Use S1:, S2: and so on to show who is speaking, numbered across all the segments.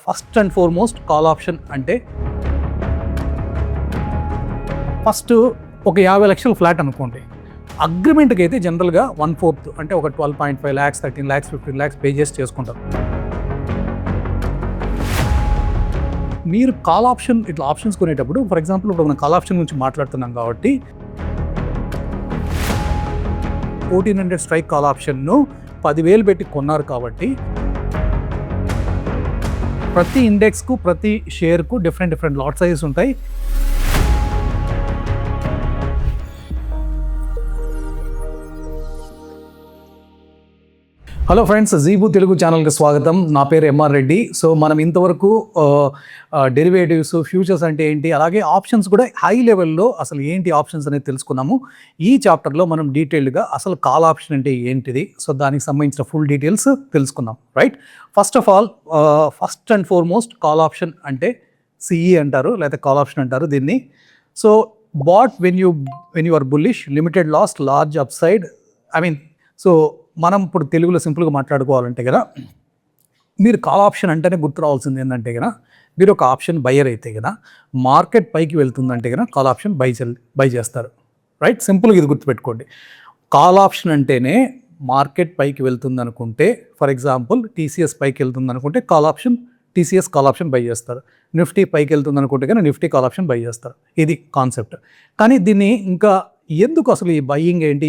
S1: First and foremost call option అంటే first ఒక 50 లక్షల ఫ్లాట్ అనుకోండి. అగ్రిమెంట్కి అయితే జనరల్గా 1/4 అంటే ఒక 12.5 lakhs, 13 lakhs, 15 lakhs పే చేసి చేసుకుంటారు. మీరు కాల్ ఆప్షన్ ఇట్లా ఆప్షన్స్ కొనేటప్పుడు ఫర్ ఎగ్జాంపుల్ ఇప్పుడు మనం కాల్ ఆప్షన్ గురించి మాట్లాడుతున్నాం కాబట్టి 1400 స్ట్రైక్ కాల్ ఆప్షన్ను 10,000 పెట్టి కొన్నారు కాబట్టి ప్రతి ఇండెక్స్కు ప్రతి షేర్కు డిఫరెంట్ లాట్ సైజెస్ ఉంటాయి. హలో ఫ్రెండ్స్, జీబు తెలుగు ఛానల్కి స్వాగతం. నా పేరు ఎంఆర్ రెడ్డి. సో మనం ఇంతవరకు డెరివేటివ్స్, ఫ్యూచర్స్ అంటే ఏంటి, అలాగే ఆప్షన్స్ కూడా హై లెవెల్లో అసలు ఏంటి ఆప్షన్స్ అనేది తెలుసుకున్నాము. ఈ చాప్టర్లో మనం డీటెయిల్డ్గా అసలు కాల్ ఆప్షన్ అంటే ఏంటిది, సో దానికి సంబంధించిన ఫుల్ డీటెయిల్స్ తెలుసుకుందాం. Right, first of all first and foremost call option అంటే సిఈ అంటారు, లేదా కాల్ ఆప్షన్ అంటారు దీన్ని. So but when you are bullish, limited loss, large upside. So మనం ఇప్పుడు తెలుగులో సింపుల్గా మాట్లాడుకోవాలంటే కదా, మీరు కాల్ ఆప్షన్ అంటేనే గుర్తు రావాల్సింది ఏంటంటే కదా, మీరు ఒక ఆప్షన్ బయ్యర్ అయితే కదా, మార్కెట్ పైకి వెళ్తుందంటే కదా కాల్ ఆప్షన్ బై చేస్తారు. రైట్, సింపుల్గా ఇది గుర్తుపెట్టుకోండి. కాల్ ఆప్షన్ అంటేనే మార్కెట్ పైకి వెళ్తుంది అనుకుంటే, ఫర్ ఎగ్జాంపుల్ టీసీఎస్ పైకి వెళ్తుంది అనుకుంటే టీసీఎస్ కాల్ ఆప్షన్ బై చేస్తారు. నిఫ్టీ పైకి వెళ్తుంది అనుకుంటే కానీ నిఫ్టీ కాల్ ఆప్షన్ బై చేస్తారు. ఇది కాన్సెప్ట్. కానీ దీన్ని ఇంకా ఎందుకు అసలు ఈ బయ్యింగ్ ఏంటి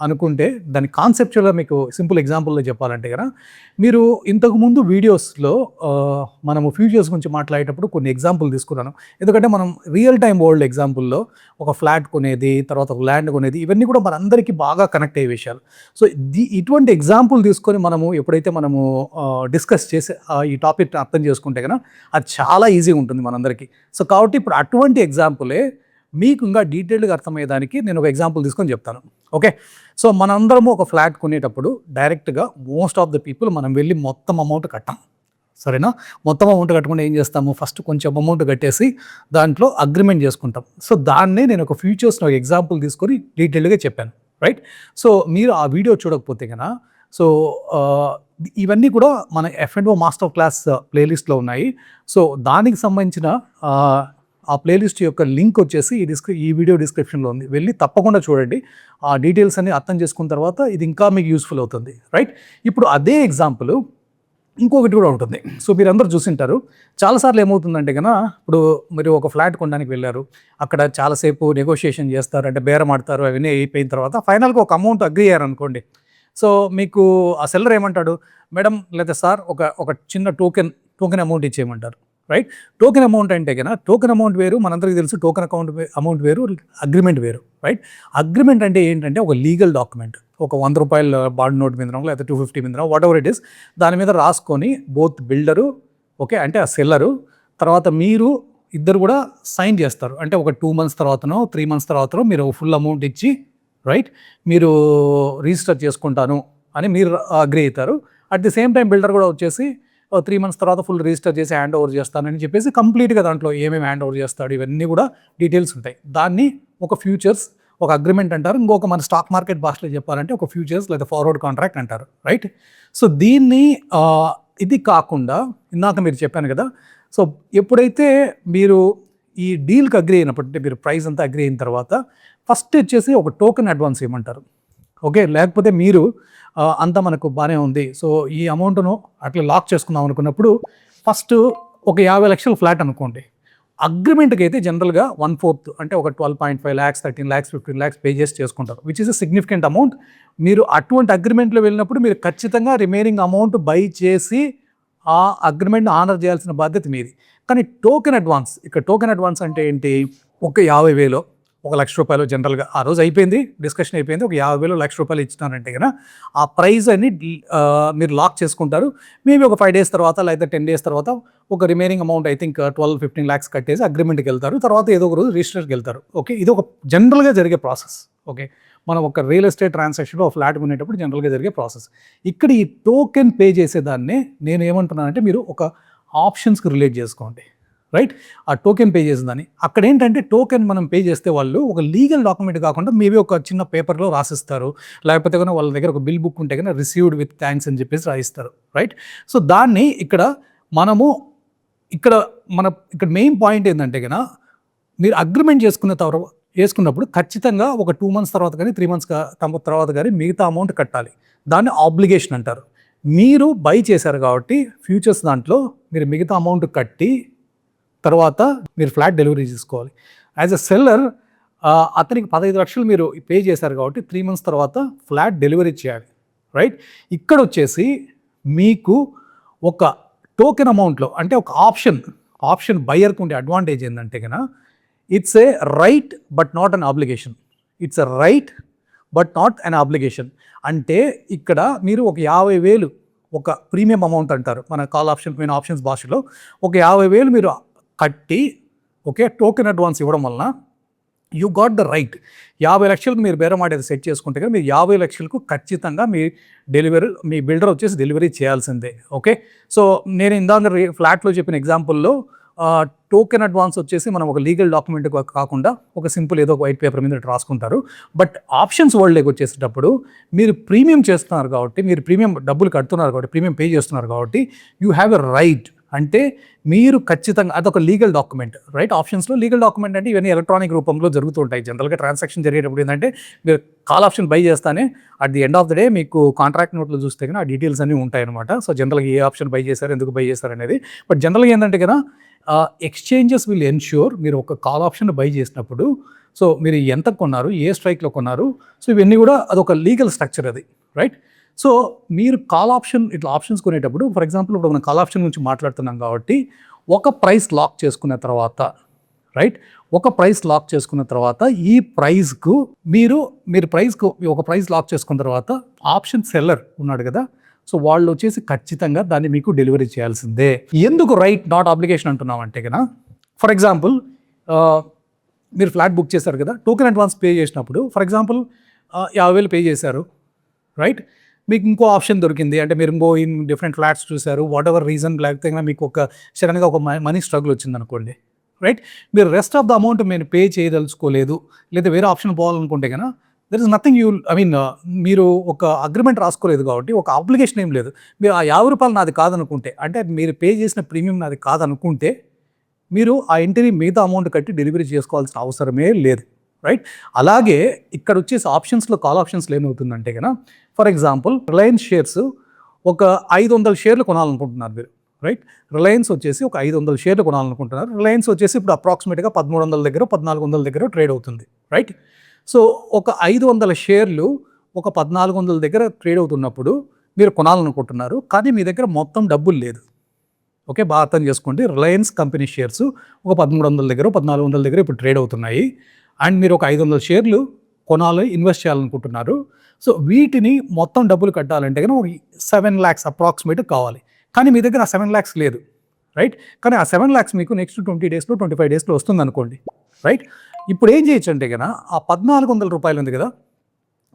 S1: అనుకుంటే దాని కాన్సెప్చువల్గా మీకు సింపుల్ ఎగ్జాంపుల్లో చెప్పాలంటే కదా, మీరు ఇంతకుముందు వీడియోస్లో మనము ఫ్యూచర్స్ గురించి మాట్లాడేటప్పుడు కొన్ని ఎగ్జాంపుల్ తీసుకున్నాను. ఎందుకంటే మనం రియల్ టైం వరల్డ్ ఎగ్జాంపుల్లో ఒక ఫ్లాట్ కొనేది, తర్వాత ఒక ల్యాండ్ కొనేది, ఇవన్నీ కూడా మనందరికీ బాగా కనెక్ట్ అయ్యే విషయాలు. సో ఇటువంటి ఎగ్జాంపుల్ తీసుకొని మనము ఎప్పుడైతే మనము డిస్కస్ చేసి ఈ టాపిక్ అర్థం చేసుకుంటే కదా అది చాలా ఈజీగా ఉంటుంది మనందరికీ. సో కాబట్టి ఇప్పుడు అటువంటి ఎగ్జాంపులే మీకు ఇంకా డీటెయిల్డ్గా అర్థమయ్యేదానికి నేను ఒక ఎగ్జాంపుల్ తీసుకొని చెప్తాను. ఓకే, సో మనందరము ఒక ఫ్లాట్ కొనేటప్పుడు డైరెక్ట్గా మోస్ట్ ఆఫ్ ద పీపుల్ మనం వెళ్ళి మొత్తం అమౌంట్ కట్టాం. సరేనా, మొత్తం అమౌంట్ కట్టకుండా ఏం చేస్తాము, ఫస్ట్ కొంచెం అమౌంట్ కట్టేసి దాంట్లో అగ్రిమెంట్ చేసుకుంటాం. సో దాన్నే నేను ఒక ఫ్యూచర్స్లో ఒక ఎగ్జాంపుల్ తీసుకొని డీటెయిల్డ్గా చెప్పాను. రైట్, సో మీరు ఆ వీడియో చూడకపోతే కనుక సో ఇవన్నీ కూడా మన F&O మాస్టర్ క్లాస్ ప్లేలిస్ట్లో ఉన్నాయి. సో దానికి సంబంధించిన ఆ ప్లేలిస్ట్ యొక్క లింక్ వచ్చేసి ఈ వీడియో డిస్క్రిప్షన్లో ఉంది. వెళ్ళి తప్పకుండా చూడండి. ఆ డీటెయిల్స్ అన్ని అర్థం చేసుకున్న తర్వాత ఇది ఇంకా మీకు యూస్ఫుల్ అవుతుంది. రైట్, ఇప్పుడు అదే ఎగ్జాంపుల్ ఇంకొకటి కూడా ఉంటుంది. సో మీరు అందరూ చూసింటారు, చాలాసార్లు ఏమవుతుందంటే కన్నా, ఇప్పుడు మీరు ఒక ఫ్లాట్ కొనడానికి వెళ్ళారు, అక్కడ చాలాసేపు నెగోషియేషన్ చేస్తారు, అంటే బేరం ఆడతారు, అవన్నీ అయిపోయిన తర్వాత ఫైనల్గా ఒక అమౌంట్ అగ్రీ అయ్యారనుకోండి. సో మీకు ఆ సెల్లర్ ఏమంటాడు, మేడం లేదా సార్ ఒక చిన్న టోకెన్ అమౌంట్ ఇచ్చేయమంటారు. రైట్, టోకెన్ అమౌంట్ అంటే కన్నా టోకెన్ అమౌంట్ వేరు, మనందరికీ తెలుసు టోకెన్ అమౌంట్ వేరు, అగ్రిమెంట్ వేరు. రైట్, అగ్రిమెంట్ అంటే ఏంటంటే ఒక లీగల్ డాక్యుమెంట్, ఒక 100 రూపాయల బాండ్ నోట్ మీద లేకపోతే 250 మీద వాట్ ఎవర్ ఇట్ ఈస్, దాని మీద రాసుకొని బోత్ బిల్డరు, ఓకే అంటే ఆ సెల్లరు, తర్వాత మీరు ఇద్దరు కూడా సైన్ చేస్తారు. అంటే ఒక 2 months తర్వాతనో 3 months తర్వాతనో మీరు ఫుల్ అమౌంట్ ఇచ్చి రైట్ మీరు రిజిస్టర్ చేసుకుంటాను అని మీరు అగ్రీ అవుతారు. At the same time builder కూడా వచ్చేసి 3 months తర్వాత ఫుల్ రిజిస్టర్ చేసి హ్యాండ్ ఓవర్ చేస్తానని చెప్పేసి కంప్లీట్గా దాంట్లో ఏమేమి హ్యాండ్ ఓవర్ చేస్తాడు ఇవన్నీ కూడా డీటెయిల్స్ ఉంటాయి. దాన్ని ఒక ఫ్యూచర్స్, ఒక అగ్రిమెంట్ అంటారు. ఇంకొక మన స్టాక్ మార్కెట్ భాషలో చెప్పాలంటే ఒక ఫ్యూచర్స్ లేదా ఫార్వర్డ్ కాంట్రాక్ట్ అంటారు. రైట్, సో దీన్ని ఇది కాకుండా ఇందాక మీరు చెప్పాను కదా, సో ఎప్పుడైతే మీరు ఈ డీల్కి అగ్రీ అయినప్పుడు, అంటే మీరు ప్రైస్ అంతా అగ్రీ అయిన తర్వాత ఫస్ట్ వచ్చేసి ఒక టోకెన్ అడ్వాన్స్ ఇవ్వమంటారు. ఓకే, లేకపోతే మీరు అంతా మనకు బాగానే ఉంది, సో ఈ అమౌంట్ను అట్లా లాక్ చేసుకుందాం అనుకున్నప్పుడు ఫస్ట్ ఒక 50 లక్షల ఫ్లాట్ అనుకోండి. అగ్రిమెంట్కి అయితే జనరల్గా 1/4 అంటే ఒక 12.5 lakhs, 13 lakhs, 15 lakhs పే చేసి చేసుకుంటారు, which is a significant amount. మీరు అటువంటి అగ్రిమెంట్లో వెళ్ళినప్పుడు మీరు ఖచ్చితంగా రిమైనింగ్ అమౌంట్ బై చేసి ఆ అగ్రిమెంట్ ఆనర్ చేయాల్సిన బాధ్యత మీది. కానీ టోకెన్ అడ్వాన్స్ అంటే ఏంటి, ఒక 50,000 ₹1,00,000 జనరల్గా ఆ రోజు అయిపోయింది, డిస్కషన్ అయిపోయింది, ఒక 50,000 ₹1,00,000 ఇచ్చినారంటే కనుక ఆ ప్రైస్ అన్ని మీరు లాక్ చేసుకుంటారు. మేబీ ఒక 5 days తర్వాత లేదా 10 days తర్వాత ఒక remaining amount I think 12-15 lakhs కట్టేసి అగ్రిమెంట్కి వెళ్తారు. తర్వాత ఏదో ఒక రోజు రిజిస్టర్కి వెళ్తారు. ఓకే, ఇది ఒక జనరల్గా జరిగే ప్రాసెస్. ఓకే, మనం ఒక రియల్ ఎస్టేట్ ట్రాన్సాక్షన్లో ఫ్లాట్ కొనేటప్పుడు జనరల్గా జరిగే ప్రాసెస్. ఇక్కడ ఈ టోకెన్ పే చేసేదాన్నే నేను ఏమంటున్నానంటే మీరు ఒక ఆప్షన్స్కి రిలేట్ చేసుకోండి. రైట్, ఆ టోకెన్ పే చేసిందని అక్కడ ఏంటంటే టోకెన్ మనం పే చేస్తే వాళ్ళు ఒక లీగల్ డాక్యుమెంట్ కాకుండా మేబీ ఒక చిన్న పేపర్లో రాసిస్తారు, లేకపోతే కనుక వాళ్ళ దగ్గర ఒక బిల్ బుక్ ఉంటే కనుక రిసీవ్డ్ విత్ థ్యాంక్స్ అని చెప్పేసి రాయిస్తారు. రైట్, సో దాన్ని ఇక్కడ మనము ఇక్కడ మెయిన్ పాయింట్ ఏంటంటే కనుక మీరు అగ్రిమెంట్ వేసుకున్నప్పుడు ఖచ్చితంగా ఒక 2 months తర్వాత కానీ 3 months తర్వాత కానీ మిగతా అమౌంట్ కట్టాలి. దాన్ని ఆబ్లిగేషన్ అంటారు. మీరు బై చేశారు కాబట్టి ఫ్యూచర్స్ దాంట్లో మీరు మిగతా అమౌంట్ కట్టి తర్వాత మీరు ఫ్లాట్ డెలివరీ చేసుకోవాలి. యాజ్ ఎ సెల్లర్ అతనికి 15 లక్షలు మీరు పే చేశారు కాబట్టి 3 months తర్వాత ఫ్లాట్ డెలివరీ చేయాలి, రైట్? ఇక్కడ వచ్చేసి మీకు ఒక టోకెన్ అమౌంట్లో అంటే ఒక ఆప్షన్ బయ్యర్కి ఉండే అడ్వాంటేజ్ ఏంటంటే కనుక it's a right but not an obligation. It's a right but not an obligation. అంటే ఇక్కడ మీరు ఒక 50,000 ఒక ప్రీమియం అమౌంట్ అంటారు మన కాల్ ఆప్షన్ పైన ఆప్షన్స్ భాషలో, ఒక 50,000 మీరు కట్టి ఓకే టోకెన్ అడ్వాన్స్ ఇవ్వడం వలన యూ గాట్ ద రైట్. 50 లక్షలకు మీరు బేరం ఆడేది సెట్ చేసుకుంటే కానీ మీరు 50 లక్షలకు ఖచ్చితంగా మీ బిల్డర్ వచ్చేసి డెలివరీ చేయాల్సిందే. ఓకే, సో నేను ఇందాక ఫ్లాట్లో చెప్పిన ఎగ్జాంపుల్లో టోకెన్ అడ్వాన్స్ వచ్చేసి మనం ఒక లీగల్ డాక్యుమెంట్ కాకుండా ఒక సింపుల్ ఏదో ఒక వైట్ పేపర్ మీద రాసుకుంటారు. బట్ ఆప్షన్స్ వరల్డ్లోకి వచ్చేసేటప్పుడు మీరు ప్రీమియం చేస్తున్నారు కాబట్టి, మీరు ప్రీమియం డబ్బులు కడుతున్నారు కాబట్టి, ప్రీమియం పే చేస్తున్నారు కాబట్టి యూ హ్యావ్ ఎ రైట్. అంటే మీరు ఖచ్చితంగా అదొక లీగల్ డాక్యుమెంట్, రైట్? ఆప్షన్స్లో లీగల్ డాక్యుమెంట్ అంటే ఇవన్నీ ఎలక్ట్రానిక్ రూపంలో జరుగుతుంటాయి. జనరల్గా ట్రాన్సాక్షన్ జరిగేటప్పుడు ఏంటంటే మీరు కాల్ ఆప్షన్ బై చేస్తానే at the end of the day మీకు కాంట్రాక్ట్ నోట్లో చూస్తే కానీ ఆ డీటెయిల్స్ అన్నీ ఉంటాయి అనమాట. సో జనరల్గా ఏ ఆప్షన్ బై చేశారు, ఎందుకు బై చేశారు అనేది. బట్ జనరల్గా ఏంటంటే కదా ఎక్స్చేంజెస్ విల్ ఎన్ష్యూర్ మీరు ఒక కాల్ ఆప్షన్ బై చేసినప్పుడు సో మీరు ఎంత కొన్నారు, ఏ స్ట్రైక్లో కొన్నారు, సో ఇవన్నీ కూడా అదొక లీగల్ స్ట్రక్చర్ అది, రైట్? సో మీరు కాల్ ఆప్షన్ ఇట్లా ఆప్షన్స్ కొనేటప్పుడు ఫర్ ఎగ్జాంపుల్ ఇప్పుడు మనం కాల్ ఆప్షన్ గురించి మాట్లాడుతున్నాం కాబట్టి ఒక ప్రైస్ లాక్ చేసుకున్న తర్వాత, రైట్, ఒక ప్రైస్ లాక్ చేసుకున్న తర్వాత ఈ ప్రైస్కు మీరు ప్రైస్కు ఒక ప్రైస్ లాక్ చేసుకున్న తర్వాత ఆప్షన్ సెల్లర్ ఉన్నాడు కదా, సో వాళ్ళు వచ్చేసి ఖచ్చితంగా దాన్ని మీకు డెలివరీ చేయాల్సిందే. ఎందుకు రైట్ నాట్ ఆబ్లిగేషన్ అంటున్నాం అంటే కదా, ఫర్ ఎగ్జాంపుల్ మీరు ఫ్లాట్ బుక్ చేశారు కదా, టోకెన్ అడ్వాన్స్ పే చేసినప్పుడు ఫర్ ఎగ్జాంపుల్ 50,000 పే చేశారు, రైట్? మీకు ఇంకో ఆప్షన్ దొరికింది అంటే మీరు ఇంకో డిఫరెంట్ ఫ్లాట్స్ చూశారు, వాట్ ఎవర్ రీజన్, లేకపోతే మీకు సడన్గా ఒక మనీ స్ట్రగుల్ వచ్చింది అనుకోండి, రైట్? మీరు రెస్ట్ ఆఫ్ ద అమౌంట్ మీరు పే చేయదలుచుకోలేదు లేదా వేరే ఆప్షన్ పోవాలనుకుంటే కనుక దర్ ఇస్ నథింగ్ మీరు ఒక అగ్రిమెంట్ రాసుకోలేదు కాబట్టి ఒక అప్లికేషన్ ఏం లేదు. మీరు ఆ 50 రూపాయలు నాది కాదనుకుంటే, అంటే మీరు పే చేసిన ప్రీమియం నాది కాదనుకుంటే మీరు ఆ ఇంటిని మిగతా అమౌంట్ కట్టి డెలివరీ చేసుకోవాల్సిన అవసరమే లేదు, రైట్? అలాగే ఇక్కడ వచ్చేసి ఆప్షన్స్లో కాల్ ఆప్షన్స్లో ఏమవుతుందంటే కనుక ఫర్ ఎగ్జాంపుల్ రిలయన్స్ షేర్స్ ఒక 500 షేర్లు కొనాలనుకుంటున్నారు మీరు, రైట్? రిలయన్స్ వచ్చేసి ఒక 500 షేర్లు కొనాలనుకుంటున్నారు. రిలయన్స్ వచ్చేసి ఇప్పుడు అప్రాక్సిమేట్గా 1300 దగ్గర 1400 దగ్గర ట్రేడ్ అవుతుంది, రైట్? సో ఒక 500 షేర్లు ఒక 1400 దగ్గర ట్రేడ్ అవుతున్నప్పుడు మీరు కొనాలనుకుంటున్నారు, కానీ మీ దగ్గర మొత్తం డబ్బులు లేదు. ఓకే, బాగా అర్థం చేసుకోండి. రిలయన్స్ కంపెనీ షేర్స్ ఒక 1300 దగ్గర 1400 దగ్గర ఇప్పుడు ట్రేడ్ అవుతున్నాయి అండ్ మీరు ఒక 500 షేర్లు ఇన్వెస్ట్ చేయాలనుకుంటున్నారు. సో వీటిని మొత్తం డబ్బులు కట్టాలంటే కనుక 7 lakhs అప్రాక్సిమేట్ కావాలి, కానీ మీ దగ్గర ఆ 7 lakhs లేదు, రైట్? కానీ ఆ 7 lakhs మీకు నెక్స్ట్ 20 daysలో 25 daysలో వస్తుంది అనుకోండి, రైట్? ఇప్పుడు ఏం చేయొచ్చు అంటే కనుక ఆ 1400 రూపాయలు ఉంది కదా,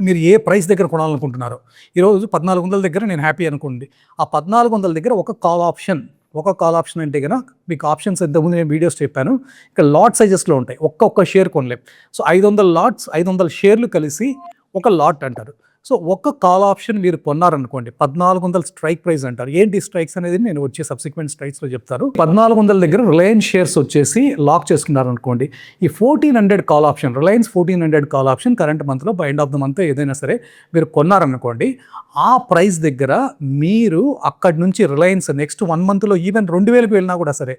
S1: మీరు ఏ ప్రైస్ దగ్గర కొనాలనుకుంటున్నారో, ఈరోజు 1400 దగ్గర నేను హ్యాపీ అనుకోండి, ఆ 1400 దగ్గర ఒక కాల్ ఆప్షన్ అంటే కనుక మీకు ఆప్షన్స్ ఇంతకుముందు నేను వీడియోస్ చెప్పాను, ఇక్కడ లాట్ సైజెస్లో ఉంటాయి, ఒక్క షేర్ కొనలేం. సో 500 షేర్లు కలిసి ఒక లాట్ అంటారు. సో ఒక కాల్ ఆప్షన్ మీరు కొన్నారనుకోండి 1400 స్ట్రైక్ ప్రైస్ అంటారు. ఏంటి స్ట్రైక్స్ అనేది నేను వచ్చే సబ్సిక్వెంట్ స్ట్రైక్స్లో చెప్తాను. 1400 దగ్గర రిలయన్స్ షేర్స్ వచ్చేసి లాక్ చేసుకున్నారనుకోండి, ఈ 1400 call option, Reliance 1400 call option current మంత్లో by end of the month ఏదైనా సరే మీరు కొన్నారనుకోండి, ఆ ప్రైస్ దగ్గర మీరు అక్కడి నుంచి రిలయన్స్ నెక్స్ట్ 1 monthలో ఈవెన్ 2000కి వెళ్ళినా కూడా సరే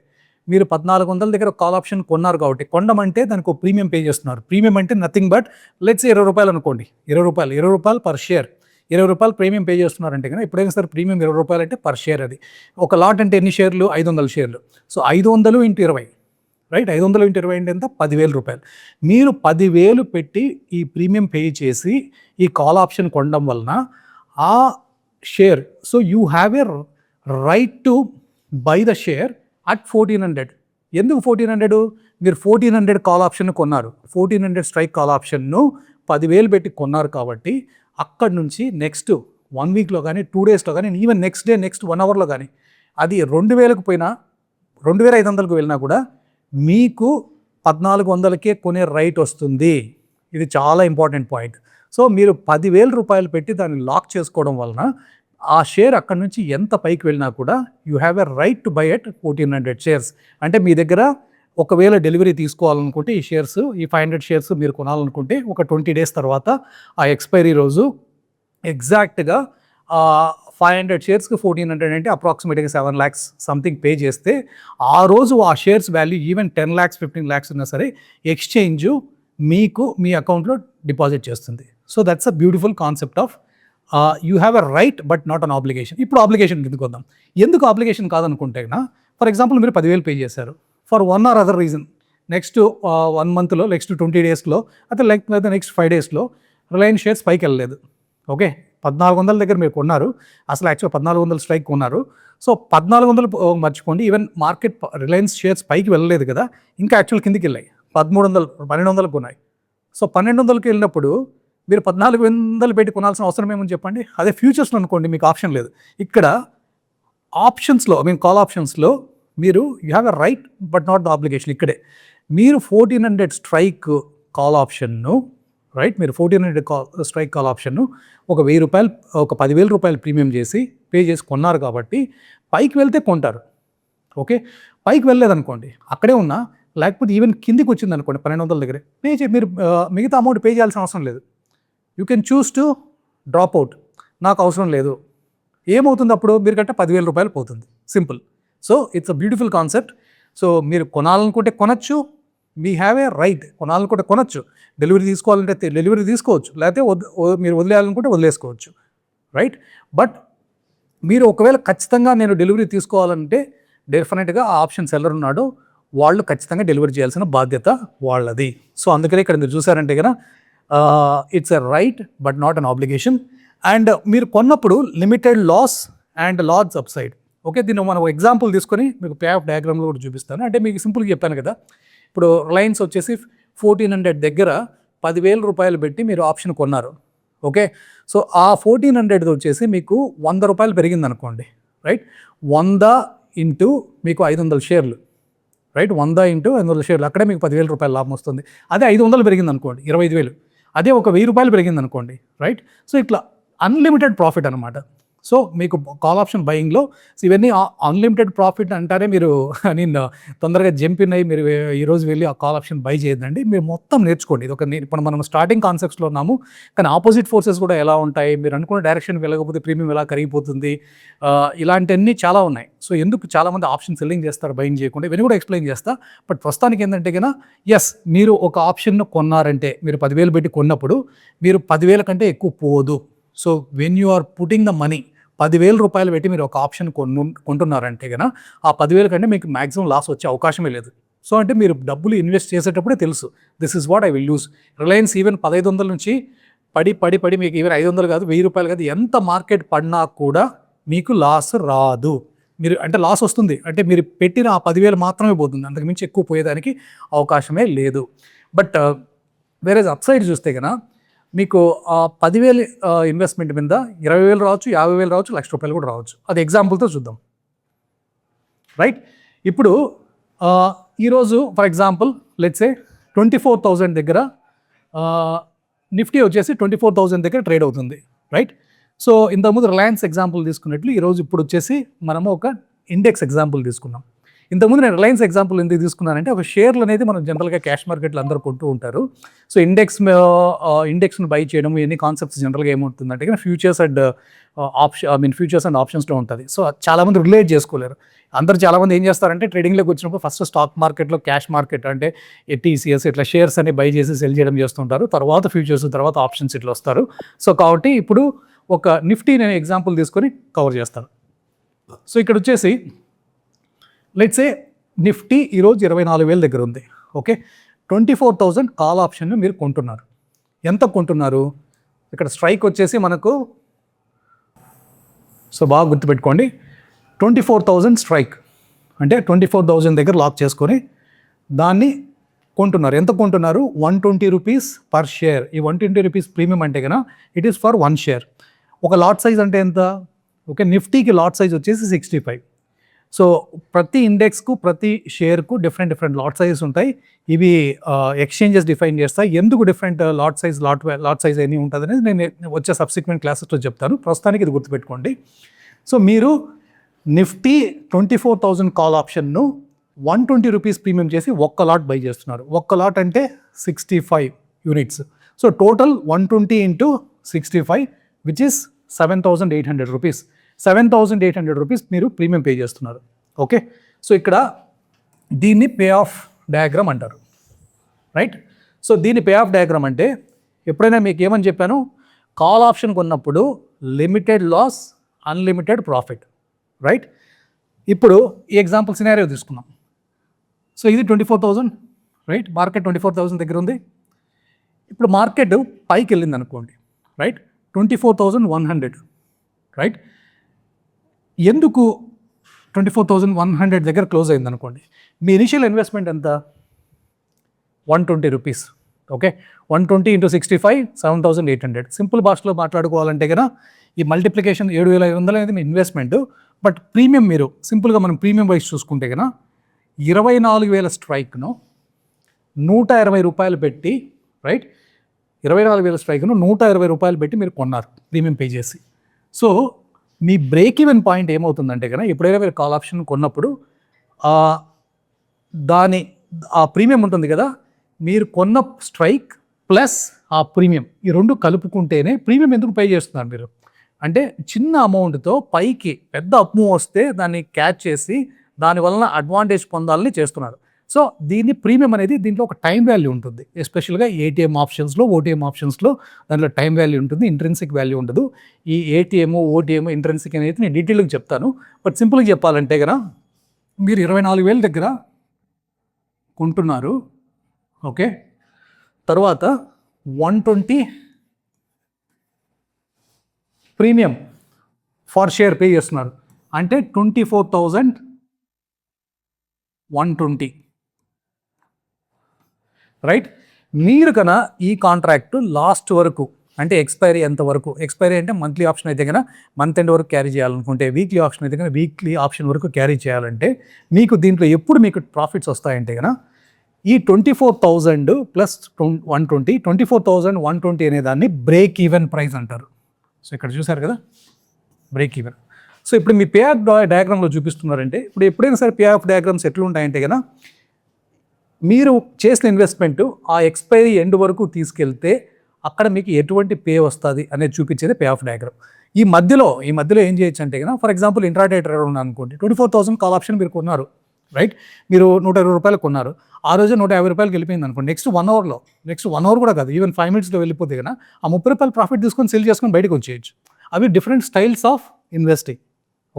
S1: మీరు 1400 దగ్గర కాల్ ఆప్షన్ కొన్నారు కాబట్టి, కొనమంటే దానికి ఒక ప్రీమియం పే చేస్తున్నారు. ప్రీమియం అంటే నథింగ్ బట్ లెట్స్ 20 రూపాయలు అనుకోండి, 20 రూపాయలు పర్ షేర్, 20 రూపాయలు ప్రీమియం పే చేస్తున్నారంటే కనుక ఎప్పుడైనా సరే ప్రీమియం 20 రూపాయలు అంటే పర్ షేర్. అది ఒక లాట్ అంటే ఎన్ని షేర్లు? 500 షేర్లు. So 500 × 20, right? 500 × 20 అంటే ఎంత? 10,000 రూపాయలు. మీరు 10,000 పెట్టి ఈ ప్రీమియం పే చేసి ఈ కాల్ ఆప్షన్ కొనడం వలన ఆ share, so you have a right to buy the share at 1400. ఎందుకు 1400? మీరు 1400 కాల్ ఆప్షన్ కొన్నారు, 1400 స్ట్రైక్ కాల్ ఆప్షన్ను 10,000 పెట్టి కొన్నారు కాబట్టి అక్కడి నుంచి నెక్స్ట్ 1 weekలో కానీ 2 daysలో కానీ ఈవెన్ నెక్స్ట్ డే నెక్స్ట్ 1 hourలో కానీ అది 2000కు పోయినా 2500కు వెళ్ళినా కూడా మీకు 1400కే కొనే రైట్ వస్తుంది. ఇది చాలా ఇంపార్టెంట్ పాయింట్. సో మీరు 10,000 రూపాయలు పెట్టి దాన్ని లాక్ చేసుకోవడం వలన ఆ షేర్ అక్కడి నుంచి ఎంత పైకి వెళ్ళినా కూడా you have a right to buy at 1400 shares. అంటే మీ దగ్గర ఒకవేళ డెలివరీ తీసుకోవాలనుకుంటే ఈ షేర్స్, ఈ 500 షేర్స్ మీరు కొనాలనుకుంటే ఒక 20 డేస్ తర్వాత ఆ ఎక్స్పైరీ రోజు ఎగ్జాక్ట్గా 500 షేర్స్కి 1400 అంటే అప్రాక్సిమేట్గా 7 lakhs సంథింగ్ పే చేస్తే ఆ రోజు ఆ shares value even 10 lakhs 15 lakhs ఉన్నా సరే ఎక్స్చేంజ్ మీకు మీ అకౌంట్లో డిపాజిట్ చేస్తుంది. So that's a beautiful concept of you have a right but not an obligation. ఇప్పుడు ఆబ్లిగేషన్ కిందకు వద్దాం. ఎందుకు ఆబ్లిగేషన్ కాదనుకుంటే ఫర్ ఎగ్జాంపుల్ మీరు 10,000 పే చేశారు for one or other reason. Next 1 monthలో, నెక్స్ట్ 20 daysలో, లేకపోతే నెక్స్ట్ 5 daysలో రిలయన్స్ షేర్స్ పైకి వెళ్ళలేదు. ఓకే, 1400 దగ్గర మీరు కొన్నారు, అసలు యాక్చువల్ 1400 స్ట్రైక్ కొన్నారు. సో 1400 మర్చిపోండి, ఈవెన్ మార్కెట్ రిలయన్స్ షేర్స్ పైకి వెళ్ళలేదు కదా, ఇంకా యాక్చువల్ కిందికి వెళ్ళాయి. 1200 కొన్నాయి. సో 1200కి వెళ్ళినప్పుడు మీరు 1400 పెట్టి కొనాల్సిన అవసరం ఏమని చెప్పండి. అదే ఫ్యూచర్స్లో అనుకోండి, మీకు ఆప్షన్ లేదు. ఇక్కడ ఆప్షన్స్లో, కాల్ ఆప్షన్స్లో మీరు you have a right but not the obligation. ఇక్కడే మీరు 1400 స్ట్రైక్ కాల్ ఆప్షన్ను, రైట్, మీరు 1400 స్ట్రైక్ కాల్ ఆప్షన్ను ఒక 1000 రూపాయలు, ఒక 10,000 రూపాయలు ప్రీమియం చేసి పే చేసి కొన్నారు కాబట్టి పైకి వెళ్తే కొంటారు. ఓకే, పైకి వెళ్ళలేదనుకోండి, అక్కడే ఉన్నా, లేకపోతే ఈవెన్ కిందికి వచ్చింది అనుకోండి 1200 దగ్గరే మీరు మిగతా అమౌంట్ పే చేయాల్సిన అవసరం లేదు. You can choose to drop out. నాకు అవసరం లేదు. ఏమవుతుంది అప్పుడు? మీరు కంటే 10,000 రూపాయలు పోతుంది. Simple. So it's a beautiful concept. So మీరు కొనాలనుకుంటే కొనచ్చు, వీ హ్యావ్ ఏ రైట్. కొనాలనుకుంటే కొనచ్చు, డెలివరీ తీసుకోవాలంటే డెలివరీ తీసుకోవచ్చు, లేకపోతే మీరు వదిలేయాలనుకుంటే వదిలేసుకోవచ్చు, రైట్. బట్ మీరు ఒకవేళ ఖచ్చితంగా నేను డెలివరీ తీసుకోవాలంటే డెఫినెట్గా ఆ ఆప్షన్ సెల్లర్ ఉన్నాడు, వాళ్ళు ఖచ్చితంగా డెలివరీ చేయాల్సిన బాధ్యత వాళ్ళది. సో అందుకనే ఇక్కడ మీరు చూసారంటే కదా, it's a right but not an obligation. And మీరు కొన్నప్పుడు limited loss and large upside. Okay, దీన్ని మనం ఎగ్జాంపుల్ తీసుకొని మీకు పే ఆఫ్ డయాగ్రామ్లో కూడా చూపిస్తాను. అంటే మీకు సింపుల్గా చెప్పాను కదా, ఇప్పుడు రిలయన్స్ వచ్చేసి 1400 దగ్గర 10,000 రూపాయలు పెట్టి మీరు ఆప్షన్ కొన్నారు. ఓకే, సో ఆ 1400 వచ్చేసి మీకు 100 రూపాయలు పెరిగింది అనుకోండి, రైట్. 100 ఇంటూ మీకు 500 షేర్లు, రైట్. 100 ఇంటూ 500 షేర్లు, అక్కడే మీకు 10,000 రూపాయలు లాభం వస్తుంది. అదే 500 పెరిగింది అనుకోండి, 25,000. అదే ఒక 1000 రూపాయలు పెరిగింది అనుకోండి, రైట్. సో ఇట్లా అన్లిమిటెడ్ ప్రాఫిట్ అనమాట. సో మీకు కాల్ ఆప్షన్ బయింగ్లో ఇవన్నీ అన్లిమిటెడ్ ప్రాఫిట్ అంటారే. మీరు నేను తొందరగా జంపిన్ అయ్యి మీరు ఈరోజు వెళ్ళి ఆ కాల్ ఆప్షన్ బై చేయదండి, మీరు మొత్తం నేర్చుకోండి. ఇది ఒక ఇప్పుడు మనం స్టార్టింగ్ కాన్సెప్ట్స్లో ఉన్నాము, కానీ ఆపోజిట్ ఫోర్సెస్ కూడా ఎలా ఉంటాయి, మీరు అనుకున్న డైరెక్షన్ వెళ్ళకపోతే ప్రీమియం ఎలా కరిగిపోతుంది, ఇలాంటివన్నీ చాలా ఉన్నాయి. సో ఎందుకు చాలామంది ఆప్షన్ సెల్లింగ్ చేస్తారు బయింగ్ చేయకుండా, ఇవన్నీ కూడా ఎక్స్ప్లెయిన్ చేస్తా. బట్ ప్రస్తుతానికి ఏంటంటే కన్నా, ఎస్, మీరు ఒక ఆప్షన్ను కొన్నారంటే, మీరు 10,000 పెట్టి కొన్నప్పుడు మీరు 10,000 కంటే ఎక్కువ పోదు. So when you are putting the money, 10,000 రూపాయలు పెట్టి మీరు ఒక ఆప్షన్ కొంటున్నారంటే కన్నా ఆ 10,000 కంటే మీకు మ్యాక్సిమం లాస్ వచ్చే అవకాశమే లేదు. సో అంటే మీరు డబ్బులు ఇన్వెస్ట్ చేసేటప్పుడే తెలుసు, this is what I will use. Reliance even 1500 నుంచి పడి మీకు ఈవెన్ 500 కాదు, 1000 రూపాయలు కాదు, ఎంత మార్కెట్ పడినా కూడా మీకు లాస్ రాదు. మీరు అంటే లాస్ వస్తుంది అంటే మీరు పెట్టిన ఆ 10,000 మాత్రమే పోతుంది, అంతకుమించి ఎక్కువ పోయేదానికి అవకాశమే లేదు. బట్ వేరే అప్సైడ్ చూస్తే కన్నా మీకు 10,000 ఇన్వెస్ట్మెంట్ మీద 20,000 రావచ్చు, 50,000 రావచ్చు, 1,00,000 రూపాయలు కూడా రావచ్చు. అది ఎగ్జాంపుల్తో చూద్దాం, రైట్. ఇప్పుడు ఈరోజు ఫర్ ఎగ్జాంపుల్ లెట్స్ సే 24,000 దగ్గర నిఫ్టీ వచ్చేసి 24,000 దగ్గర ట్రేడ్ అవుతుంది, రైట్. సో ఇంతకుముందు రిలయన్స్ ఎగ్జాంపుల్ తీసుకున్నట్లు ఈరోజు ఇప్పుడు వచ్చేసి మనము ఒక ఇండెక్స్ ఎగ్జాంపుల్ తీసుకున్నాం. ఇంతకుముందు నేను రిలయన్స్ ఎగ్జాంపుల్ ఎందుకు తీసుకున్నానంటే, ఒక షేర్లు అనేది మనం జనరల్గా క్యాష్ మార్కెట్లో అందరూ కొంటూ ఉంటారు. సో ఇండెక్స్ను బై చేయడం, ఇవన్నీ కాన్సెప్ట్స్ జనరల్గా ఏముంటుందంటే ఫ్యూచర్స్ అండ్ ఫ్యూచర్స్ అండ్ ఆప్షన్స్లో ఉంటుంది. సో చాలామంది రిలేట్ చేసుకోలేరు. అందరూ చాలామంది ఏం చేస్తారంటే, ట్రేడింగ్లోకి వచ్చినప్పుడు ఫస్ట్ స్టాక్ మార్కెట్లో క్యాష్ మార్కెట్ అంటే TCS ఇట్లా షేర్స్ అని బై చేసి సెల్ చేయడం చేస్తుంటారు, తర్వాత ఫ్యూచర్స్, తర్వాత ఆప్షన్స్ ఇట్లా వస్తారు. సో కాబట్టి ఇప్పుడు ఒక నిఫ్టీ నేను ఎగ్జాంపుల్ తీసుకొని కవర్ చేస్తాను. సో ఇక్కడ వచ్చేసి లెట్స్ సే నిఫ్టీ ఈరోజు 24,000 దగ్గర ఉంది. ఓకే, 24,000 కాల్ ఆప్షన్ను మీరు కొంటున్నారు. ఎంత కొంటున్నారు? ఇక్కడ స్ట్రైక్ వచ్చేసి మనకు, సో బాగా గుర్తుపెట్టుకోండి, 24,000 స్ట్రైక్ అంటే 24,000 దగ్గర లాక్ చేసుకొని దాన్ని కొంటున్నారు. ఎంత కొంటున్నారు? 120 రూపీస్ పర్ షేర్. ఈ 120 రూపీస్ ప్రీమియం అంటే కన్నా ఇట్ ఈస్ ఫర్ 1 షేర్. ఒక లాట్ సైజ్ అంటే ఎంత? ఓకే, నిఫ్టీకి లాట్ సైజ్ వచ్చేసి 65. సో ప్రతి ఇండెక్స్కు ప్రతి షేర్కు డిఫరెంట్ లాట్ సైజెస్ ఉంటాయి. ఇవి ఎక్స్చేంజెస్ డిఫైన్ చేస్తాయి. ఎందుకు డిఫరెంట్ లాట్ సైజ్ ఎన్ని ఉంటుంది అనేది నేను వచ్చే సబ్సిక్వెంట్ క్లాసెస్లో చెప్తాను. ప్రస్తుతానికి ఇది గుర్తుపెట్టుకోండి. సో మీరు నిఫ్టీ 24,000 కాల్ ఆప్షన్ను 120 రూపీస్ ప్రీమియం చేసి ఒక్క లాట్ బై చేస్తున్నారు. ఒక్క లాట్ అంటే 65 units. So total 120 into 65 which is 7,800 rupees. 7,800 rupees మీరు ప్రీమియం పే చేస్తున్నారు. ఓకే, సో ఇక్కడ దీన్ని పే ఆఫ్ డయాగ్రామ్ అంటారు, రైట్? సో దీన్ని పే ఆఫ్ డయాగ్రామ్ అంటే ఎప్పుడైనా మీకు ఏమని చెప్పాను, కాల్ ఆప్షన్ కొన్నప్పుడు limited loss, unlimited profit, right? ఇప్పుడు ఈ ఎగ్జాంపుల్ సినారియో తీసుకున్నాం. సో ఇది 24,000, రైట్? మార్కెట్ 24,000 దగ్గర ఉంది. ఇప్పుడు మార్కెట్ పైకి వెళ్ళింది అనుకోండి, రైట్? 24,100, రైట్? ఎందుకు 24,100 దగ్గర క్లోజ్ అయింది అనుకోండి. మీ ఇనిషియల్ ఇన్వెస్ట్మెంట్ ఎంత? 120 రూపీస్. Okay, 120 into 65 7,800. సింపుల్ భాషలో మాట్లాడుకోవాలంటే కదా ఈ మల్టిప్లికేషన్ 7,500 అనేది మీ ఇన్వెస్ట్మెంట్. బట్ ప్రీమియం మీరు సింపుల్గా మనం ప్రీమియం వైజ్ చూసుకుంటే కదా 24,000 స్ట్రైక్ను 120 రూపాయలు పెట్టి, రైట్? 24,000 స్ట్రైక్ను 120 రూపాయలు పెట్టి మీరు కొన్నారు ప్రీమియం పే చేసి. సో మీ బ్రేక్ ఈవెన్ పాయింట్ ఏమవుతుందంటే కనుక ఎప్పుడైనా మీరు కాల్ ఆప్షన్ కొన్నప్పుడు ఆ ప్రీమియం ఉంటుంది కదా, మీరు కొన్న స్ట్రైక్ ప్లస్ ఆ ప్రీమియం ఈ రెండు కలుపుకుంటేనే ప్రీమియం ఎందుకు పే చేస్తున్నారు మీరు అంటే చిన్న అమౌంట్తో పైకి పెద్ద అప్ మూవ్ వస్తే దాన్ని క్యాచ్ చేసి దానివలన అడ్వాంటేజ్ పొందాలని చేస్తున్నారు. సో దీన్ని ప్రీమియం అనేది దీంట్లో ఒక టైం వాల్యూ ఉంటుంది. ఎస్పెషల్గా ఏటీఎం ఆప్షన్స్లో, ఓటీఎం ఆప్షన్స్లో దాంట్లో టైం వాల్యూ ఉంటుంది, ఇంట్రెన్సిక్ వాల్యూ ఉండదు. ఈ ఏటీఎం, ఓటీఎం, ఇంట్రెన్సిక్ అనేది నేను డీటెయిల్గా చెప్తాను. బట్ సింపుల్గా చెప్పాలంటే కదా మీరు 24,000 దగ్గర కొంటున్నారు. ఓకే, తర్వాత 120 ప్రీమియం ఫర్ షేర్ పే చేస్తున్నారు అంటే 24,120, రైట్? మీరు కన్నా ఈ కాంట్రాక్ట్ లాస్ట్ వరకు అంటే ఎక్స్పైరీ ఎంత వరకు, ఎక్స్పైరీ అంటే మంత్లీ ఆప్షన్ అయితే కన్నా మంత్ ఎండ్ వరకు క్యారీ చేయాలనుకుంటే, వీక్లీ ఆప్షన్ అయితే కన్నా వీక్లీ ఆప్షన్ వరకు క్యారీ చేయాలంటే మీకు దీంట్లో ఎప్పుడు మీకు ప్రాఫిట్స్ వస్తాయంటే కన్నా ఈ 24,000 ప్లస్ 120, 24,120 అనే దాన్ని బ్రేక్ ఈవెన్ ప్రైస్ అంటారు. సో ఇక్కడ చూసారు కదా బ్రేక్ ఈవెన్. సో ఇప్పుడు మీ పే ఆఫ్ డయాగ్రామ్లో చూపిస్తున్నారంటే ఇప్పుడు ఎప్పుడైనా సరే పే ఆఫ్ డయాగ్రామ్స్ ఎట్లా ఉంటాయంటే కదా మీరు చేసిన ఇన్వెస్ట్మెంట్ ఆ ఎక్స్పైరీ ఎండ్ వరకు తీసుకెళ్తే అక్కడ మీకు ఎటువంటి పే వస్తుంది అనేది చూపించేది పే ఆఫ్ డయాగ్రామ్. ఈ మధ్యలో ఏం చేయొచ్చు అంటే కదా ఫర్ ఎగ్జాంపుల్ ఇంట్రాడే ట్రేడర్ ఉన్నాను అనుకోండి, 24,000 కాల్ ఆప్షన్ మీరు కొన్నారు, రైట్? మీరు 120 రూపాయలు కొన్నారు, ఆ రోజు 150 రూపాయలకి వెళ్ళిపోయింది అనుకోండి. నెక్స్ట్ 1 అవర్ కూడా కాదు, ఈవెన్ 5 మినిట్స్లో వెళ్ళిపోతే కదా ఆ 30 రూపాయలు ప్రాఫిట్ తీసుకొని సెల్ చేసుకొని బయటకు వచ్చేయచ్చు. అవి different styles of investing.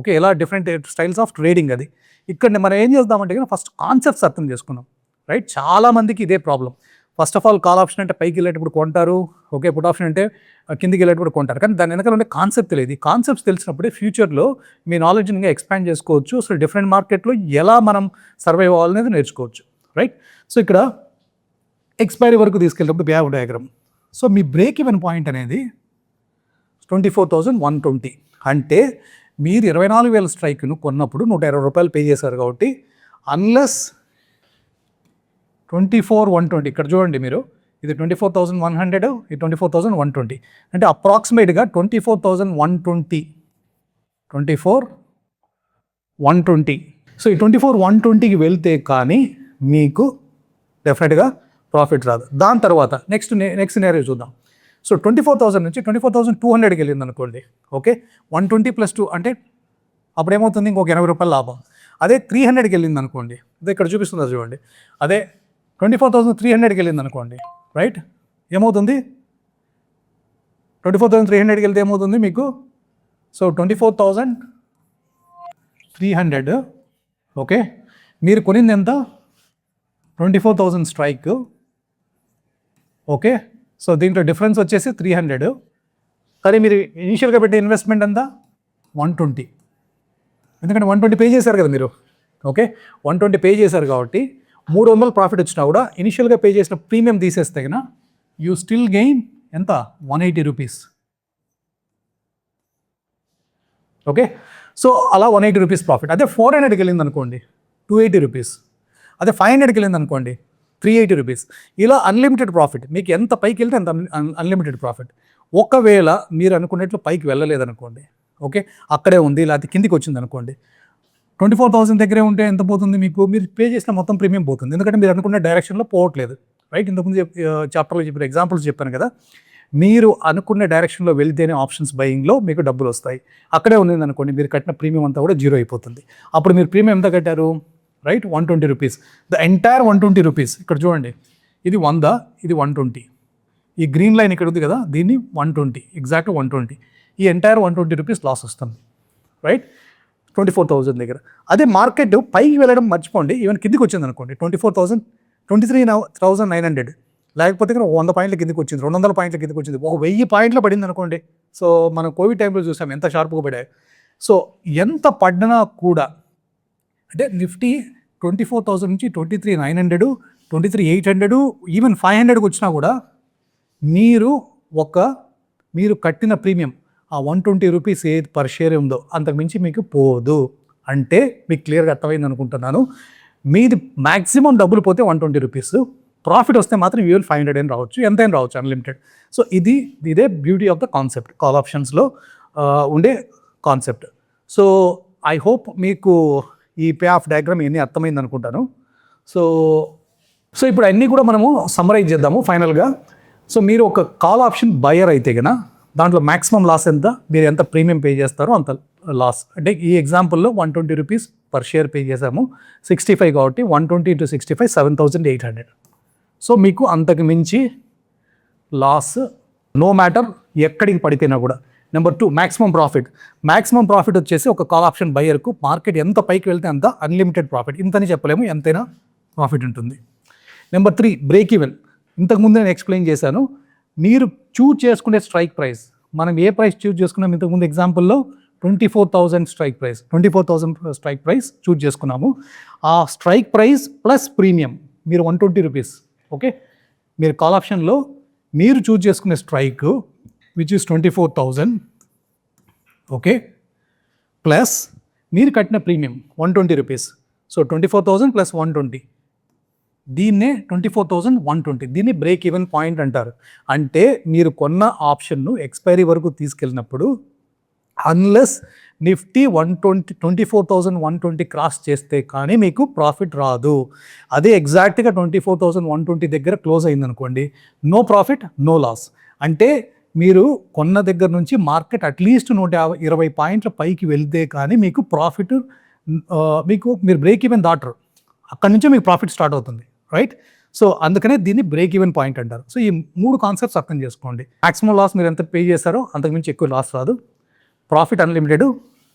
S1: Okay, ఎలా డిఫరెంట్ స్టైల్స్ ఆఫ్ ట్రేడింగ్. అది ఇక్కడ మనం ఏం చేద్దామంటే కదా ఫస్ట్ కాన్సెప్ట్స్ అర్థం చేసుకున్నాం, రైట్? చాలామందికి ఇదే problem. First of all call option అంటే పైకి వెళ్ళేటప్పుడు కొంటారు, ఓకే, పుట్ ఆప్షన్ అంటే కిందికి వెళ్ళేటప్పుడు కొంటారు, కానీ దాని వెనకాల ఉండే కాన్సెప్ట్ తెలియదు. ఈ కాన్సెప్ట్స్ తెలిసినప్పుడే ఫ్యూచర్లో మీ నాలెడ్జ్ని ఇంకా ఎక్స్పాండ్ చేసుకోవచ్చు. అసలు డిఫరెంట్ మార్కెట్లో ఎలా మనం సర్వైవ్ అవ్వాలనేది నేర్చుకోవచ్చు, రైట్? సో ఇక్కడ ఎక్స్పైరీ వరకు తీసుకెళ్ళినప్పుడు పే ఆఫ్ డయాగ్రామ్. సో మీ బ్రేక్ ఈవెన్ పాయింట్ అనేది 24,120 అంటే మీరు 24,000 స్ట్రైక్ను కొన్నప్పుడు 120 రూపాయలు పే చేశారు కాబట్టి అన్లెస్ 24,120 ఇక్కడ చూడండి మీరు, ఇది 24,100, ఇది 24,120 అంటే అప్రాక్సిమేట్గా 24,120. సో ఈ 24,120కి వెళ్తే కానీ మీకు డెఫినెట్గా ప్రాఫిట్ రాదు. దాని తర్వాత నెక్స్ట్ సినారియో చూద్దాం. సో 24,000 నుంచి 24,200కి వెళ్ళింది అనుకోండి, ఓకే, 120 + 2 అంటే అప్పుడు ఏమవుతుంది, ఇంకొక 80 రూపాయలు లాభం. అదే 300కి వెళ్ళింది అనుకోండి, అదే ఇక్కడ చూపిస్తున్నారు చూడండి, అదే 24,300కి వెళ్ళింది అనుకోండి, రైట్? ఏమవుతుంది, 24,300కి వెళ్తే ఏమవుతుంది మీకు? సో 24,300, ఓకే, మీరు కొనింది ఎంత? 24,000 స్ట్రైక్, ఓకే. సో దీంట్లో డిఫరెన్స్ వచ్చేసి 300, కానీ మీరు ఇనిషియల్గా పెట్టే ఇన్వెస్ట్మెంట్ ఎంత? 120. ఎందుకంటే 120 పే చేశారు కదా మీరు, ఓకే, 120 పే చేశారు కాబట్టి 300 ప్రాఫిట్ వచ్చినా కూడా ఇనిషియల్గా పే చేసిన ప్రీమియం తీసేస్తే కన్నా యూ స్టిల్ గెయిన్ ఎంత? 180 రూపీస్, ఓకే. సో అలా 180 రూపీస్ ప్రాఫిట్. అదే 400కి వెళ్ళింది అనుకోండి 280 రూపీస్, అదే 500కి వెళ్ళింది అనుకోండి 380 రూపీస్. ఇలా అన్లిమిటెడ్ ప్రాఫిట్, మీకు ఎంత పైకి వెళ్తే అంత అన్లిమిటెడ్ ప్రాఫిట్. ఒకవేళ మీరు అనుకున్నట్లు పైకి వెళ్ళలేదనుకోండి, ఓకే, అక్కడే ఉంది, లేకపోతే కిందికి వచ్చింది అనుకోండి, 24,000 దగ్గరే ఉంటే ఎంత పోతుంది మీకు? మీరు పే చేసిన మొత్తం ప్రీమియం పోతుంది, ఎందుకంటే మీరు అనుకున్న డైరెక్షన్లో పోవట్లేదు, రైట్? ఇంతకుముందు చాప్టర్లో చెప్పిన ఎగ్జాంపుల్స్ చెప్పాను కదా, మీరు అనుకున్న డైరెక్షన్లో వెళ్తేనే ఆప్షన్స్ బయింగ్లో మీకు డబ్బులు వస్తాయి. అక్కడే ఉంది అనుకోండి, మీరు కట్టిన ప్రీమియం అంతా కూడా జీరో అయిపోతుంది. అప్పుడు మీరు ప్రీమియం ఎంత కట్టారు, right? 120 rupees, the entire 120 rupees. ఇక్కడ చూడండి, ఇది 100, ఇది 120, ఈ గ్రీన్ లైన్ ఇక్కడ ఉంది కదా, దీన్ని 120, ఎగ్జాక్ట్ 120, ఈ ఎంటైర్ 120 రూపీస్ లాస్ వస్తుంది, రైట్? 24,000 దగ్గర. అదే మార్కెట్ పైకి వెళ్ళడం మర్చిపోండి, ఈవెన్ కిందికి వచ్చింది అనుకోండి 24,000, 23,900, లేకపోతే ఇక్కడ 100 పాయింట్ల కిందికి వచ్చింది, 200 పాయింట్ల కిందికి వచ్చింది, 1000 పాయింట్లు పడింది అనుకోండి. సో మనం కోవిడ్ టైంలో చూసాం ఎంత షార్ప్గా పడాయి. సో ఎంత పడినా కూడా, అంటే నిఫ్టీ 24,000 నుంచి 23,900, 23,800, ఈవెన్ 500కి వచ్చినా కూడా మీరు కట్టిన ప్రీమియం ఆ 120 రూపీస్ ఏది పర్ షేర్ ఉందో అంతకుమించి మీకు పోదు. అంటే మీకు క్లియర్గా అర్థమైంది అనుకుంటున్నాను. మీది మ్యాక్సిమం డబ్బులు పోతే 120 రూపీస్, ప్రాఫిట్ వస్తే మాత్రం ఈవెన్ 500 అని రావచ్చు, ఎంతైనా రావచ్చు, అన్లిమిటెడ్. సో ఇదే beauty of the concept, call ఆప్షన్స్లో ఉండే కాన్సెప్ట్. సో ఐ హోప్ మీకు ఈ పే ఆఫ్ డయాగ్రామ్ ఇవన్నీ అర్థమైంది అనుకుంటాను. సో ఇప్పుడు అన్నీ కూడా మనము సమ్మరైజ్ చేద్దాము ఫైనల్గా. సో మీరు ఒక కాల్ ఆప్షన్ బయర్ అయితే కనుక దాంట్లో మ్యాక్సిమం లాస్ ఎంత, మీరు ఎంత ప్రీమియం పే చేస్తారో అంత లాస్. అంటే ఈ ఎగ్జాంపుల్లో 120 రూపీస్ పర్ షేర్ పే చేసాము, 65 కాబట్టి 120 into 65 7,800. సో మీకు అంతకు మించి లాస్ నో మ్యాటర్ ఎక్కడికి పడిపోయినా కూడా. నెంబర్ 2, మ్యాక్సిమం ప్రాఫిట్ వచ్చేసి ఒక కాల్ ఆప్షన్ బయర్కు మార్కెట్ ఎంత పైకి వెళ్తే అంత అన్లిమిటెడ్ ప్రాఫిట్, ఇంతని చెప్పలేము, ఎంతైనా ప్రాఫిట్ ఉంటుంది. Number 3, break even. ఇంతకుముందు నేను ఎక్స్ప్లెయిన్ చేశాను, మీరు చూజ్ చేసుకునే స్ట్రైక్ ప్రైస్, మనం ఏ ప్రైస్ చూజ్ చేసుకున్నాం, ఇంతకుముందు ఎగ్జాంపుల్లో 24,000 స్ట్రైక్ ప్రైస్ చూజ్ చేసుకున్నాము. ఆ స్ట్రైక్ ప్రైస్ ప్లస్ ప్రీమియం మీరు 120 రూపీస్, ఓకే, మీరు కాల్ ఆప్షన్లో మీరు చూజ్ చేసుకునే strike which is 24,000, okay, plus మీరు కట్టిన ప్రీమియం 120 రూపీస్. సో 24,000 ప్లస్ 120, దీన్నే 24,120, దీన్ని బ్రేక్ ఈవెన్ పాయింట్ అంటారు. అంటే మీరు కొన్న ఆప్షన్ను ఎక్స్పైరీ వరకు తీసుకెళ్ళినప్పుడు అన్లెస్ నిఫ్టీ 24,120 క్రాస్ చేస్తే కానీ మీకు ప్రాఫిట్ రాదు. అదే ఎగ్జాక్ట్గా 24,120 దగ్గర క్లోజ్ అయిందనుకోండి, నో ప్రాఫిట్ నో లాస్. అంటే మీరు కొన్న దగ్గర నుంచి మార్కెట్ అట్లీస్ట్ 120 పాయింట్ల పైకి వెళ్తే కానీ మీకు ప్రాఫిట్, మీరు బ్రేక్ ఈవెన్ దాటరు, అక్కడి నుంచే మీకు ప్రాఫిట్ స్టార్ట్ అవుతుంది, రైట్? సో అందుకనే దీన్ని బ్రేక్ ఈవెన్ పాయింట్ అంటారు. సో ఈ 3 కాన్సెప్ట్స్ అర్థం చేసుకోండి. మ్యాక్సిమం లాస్ మీరు ఎంత పే చేస్తారో అంతకుమించి ఎక్కువ లాస్ రాదు, ప్రాఫిట్ అన్లిమిటెడ్,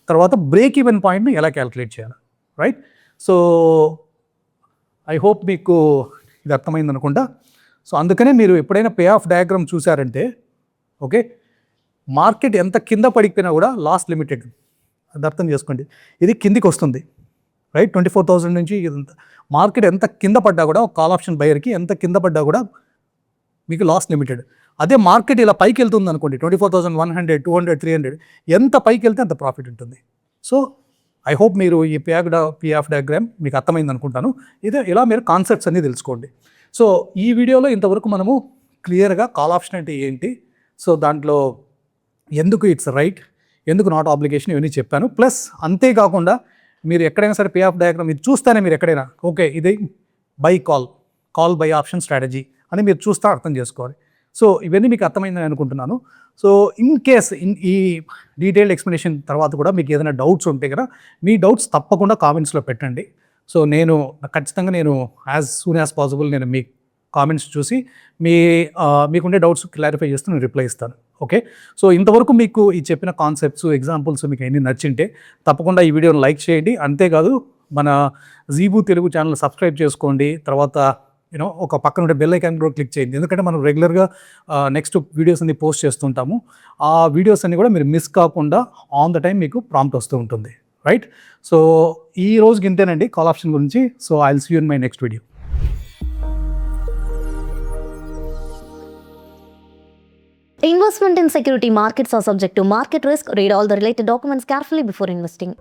S1: తర్వాత బ్రేక్ ఈవెన్ పాయింట్ని ఎలా క్యాలిక్యులేట్ చేయాలి, రైట్? సో ఐ హోప్ మీకు ఇది అర్థమైంది అనుకుంటా. సో అందుకనే మీరు ఎప్పుడైనా పే ఆఫ్ డయాగ్రామ్ చూసారంటే, ఓకే, మార్కెట్ ఎంత కింద పడిపోయినా కూడా లాస్ లిమిటెడ్, అది అర్థం చేసుకోండి. ఇది కిందికి వస్తుంది, రైట్? 24,000 నుంచి మార్కెట్ ఎంత కింద పడ్డా కూడా, కాల్ ఆప్షన్ బయర్కి ఎంత కింద పడ్డా కూడా మీకు లాస్ లిమిటెడ్. అదే మార్కెట్ ఇలా పైకి వెళ్తుంది అనుకోండి, 24,100, 200, 300, ఎంత పైకి వెళ్తే అంత ప్రాఫిట్ ఉంటుంది. సో ఐ హోప్ మీరు ఈ పే ఆఫ్ డయాగ్రామ్ మీకు అర్థమైంది అనుకుంటాను. ఇలా మీరు కాన్సెప్ట్స్ అన్నీ తెలుసుకోండి. సో ఈ వీడియోలో ఇంతవరకు మనము క్లియర్గా కాల్ ఆప్షన్ అంటే ఏంటి, సో దాంట్లో ఎందుకు ఇట్స్ రైట్, ఎందుకు నాట్ ఆబ్లిగేషన్, ఇవన్నీ చెప్పాను. ప్లస్ అంతేకాకుండా మీరు ఎక్కడైనా సరే పే ఆఫ్ డయాగ్రామ్ ఇది చూస్తేనే మీరు ఎక్కడైనా ఓకే ఇది కాల్ బై ఆప్షన్ స్ట్రాటజీ అని మీరు చూస్తే అర్థం చేసుకోవాలి. సో ఇవన్నీ మీకు అర్థమైందని అనుకుంటున్నాను. సో ఇన్ కేస్ ఈ డీటెయిల్డ్ ఎక్స్ప్లెనేషన్ తర్వాత కూడా మీకు ఏదైనా డౌట్స్ ఉంటే కదా, మీ డౌట్స్ తప్పకుండా కామెంట్స్లో పెట్టండి. సో ఖచ్చితంగా యాజ్ సూన్ యాజ్ పాసిబుల్ నేను మీ కామెంట్స్ చూసి మీకుండే డౌట్స్ క్లారిఫై చేస్తూ నేను రిప్లై ఇస్తాను. ఓకే, సో ఇంతవరకు మీకు ఈ చెప్పిన కాన్సెప్ట్స్, ఎగ్జాంపుల్స్ మీకు అన్నీ నచ్చింటే తప్పకుండా ఈ వీడియోని లైక్ చేయండి. అంతేకాదు మన జీబూ తెలుగు ఛానల్ సబ్స్క్రైబ్ చేసుకోండి. తర్వాత ఒక పక్కన ఉండే బెల్ ఐకాన్ కూడా క్లిక్ చేయండి, ఎందుకంటే మనం రెగ్యులర్గా నెక్స్ట్ వీడియోస్ అన్ని పోస్ట్ చేస్తుంటాము. ఆ వీడియోస్ అన్ని కూడా మీరు మిస్ కాకుండా ఆన్ ద టైం మీకు ప్రాంప్ట్ వస్తూ ఉంటుంది, రైట్? సో ఈ రోజుకి ఇంతేనండి కాల్ ఆప్షన్ గురించి. So I will see you in my next video.
S2: Investment in security markets are subject to market risk. Read all the related documents carefully before investing.